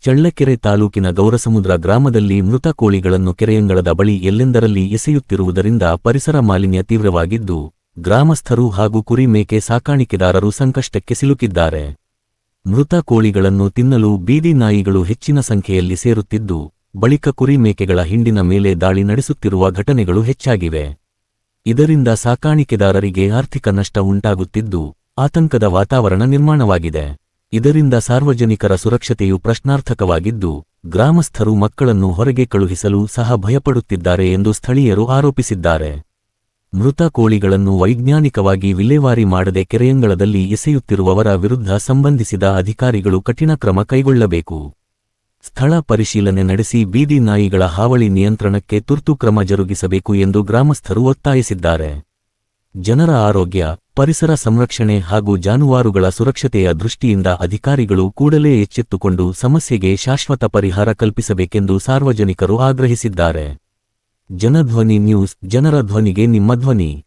ಚಳ್ಳಕೆರೆ ತಾಲೂಕಿನ ಗೌರಸಮುದ್ರ ಗ್ರಾಮದಲ್ಲಿ ಮೃತ ಕೋಳಿಗಳನ್ನು ಕೆರೆಯಂಗಳದ ಬಳಿ ಎಲ್ಲೆಂದರಲ್ಲಿ ಎಸೆಯುತ್ತಿರುವುದರಿಂದ ಪರಿಸರ ಮಾಲಿನ್ಯ ತೀವ್ರವಾಗಿದ್ದು, ಗ್ರಾಮಸ್ಥರು ಹಾಗೂ ಕುರಿ ಮೇಕೆ ಸಾಕಾಣಿಕೆದಾರರು ಸಂಕಷ್ಟಕ್ಕೆ ಸಿಲುಕಿದ್ದಾರೆ. ಮೃತ ಕೋಳಿಗಳನ್ನು ತಿನ್ನಲು ಬೀದಿ ನಾಯಿಗಳು ಹೆಚ್ಚಿನ ಸಂಖ್ಯೆಯಲ್ಲಿ ಸೇರುತ್ತಿದ್ದು, ಬಳಿಕ ಕುರಿ ಮೇಕೆಗಳ ಹಿಂಡಿನ ಮೇಲೆ ದಾಳಿ ನಡೆಸುತ್ತಿರುವ ಘಟನೆಗಳು ಹೆಚ್ಚಾಗಿವೆ. ಇದರಿಂದ ಸಾಕಾಣಿಕೆದಾರರಿಗೆ ಆರ್ಥಿಕ ನಷ್ಟ ಉಂಟಾಗುತ್ತಿದ್ದು, ಆತಂಕದ ವಾತಾವರಣ ನಿರ್ಮಾಣವಾಗಿದೆ. ಇದರಿಂದ ಸಾರ್ವಜನಿಕರ ಸುರಕ್ಷತೆಯು ಪ್ರಶ್ನಾರ್ಥಕವಾಗಿದ್ದು, ಗ್ರಾಮಸ್ಥರು ಮಕ್ಕಳನ್ನು ಹೊರಗೆ ಕಳುಹಿಸಲು ಸಹ ಭಯಪಡುತ್ತಿದ್ದಾರೆ ಎಂದು ಸ್ಥಳೀಯರು ಆರೋಪಿಸಿದ್ದಾರೆ. ಮೃತ ಕೋಳಿಗಳನ್ನು ವೈಜ್ಞಾನಿಕವಾಗಿ ವಿಲೇವಾರಿ ಮಾಡದೆ ಕೆರೆಯಂಗಳದಲ್ಲಿ ಎಸೆಯುತ್ತಿರುವವರ ವಿರುದ್ಧ ಸಂಬಂಧಿಸಿದ ಅಧಿಕಾರಿಗಳು ಕಠಿಣ ಕ್ರಮ ಕೈಗೊಳ್ಳಬೇಕು. ಸ್ಥಳ ಪರಿಶೀಲನೆ ನಡೆಸಿ ಬೀದಿ ನಾಯಿಗಳ ಹಾವಳಿ ನಿಯಂತ್ರಣಕ್ಕೆ ತುರ್ತು ಕ್ರಮ ಜರುಗಿಸಬೇಕು ಎಂದು ಗ್ರಾಮಸ್ಥರು ಒತ್ತಾಯಿಸಿದ್ದಾರೆ. ಜನರ ಆರೋಗ್ಯ, ಪರಿಸರ ಸಂರಕ್ಷಣೆ ಹಾಗೂ ಜಾನುವಾರುಗಳ ಸುರಕ್ಷತೆಯ ದೃಷ್ಟಿಯಿಂದ ಅಧಿಕಾರಿಗಳು ಕೂಡಲೇ ಎಚ್ಚೆತ್ತುಕೊಂಡು ಸಮಸ್ಯೆಗೆ ಶಾಶ್ವತ ಪರಿಹಾರ ಕಲ್ಪಿಸಬೇಕೆಂದು ಸಾರ್ವಜನಿಕರು ಆಗ್ರಹಿಸಿದ್ದಾರೆ. ಜನಧ್ವನಿ ನ್ಯೂಸ್, ಜನರ ಧ್ವನಿಗೆ ನಿಮ್ಮ ಧ್ವನಿ.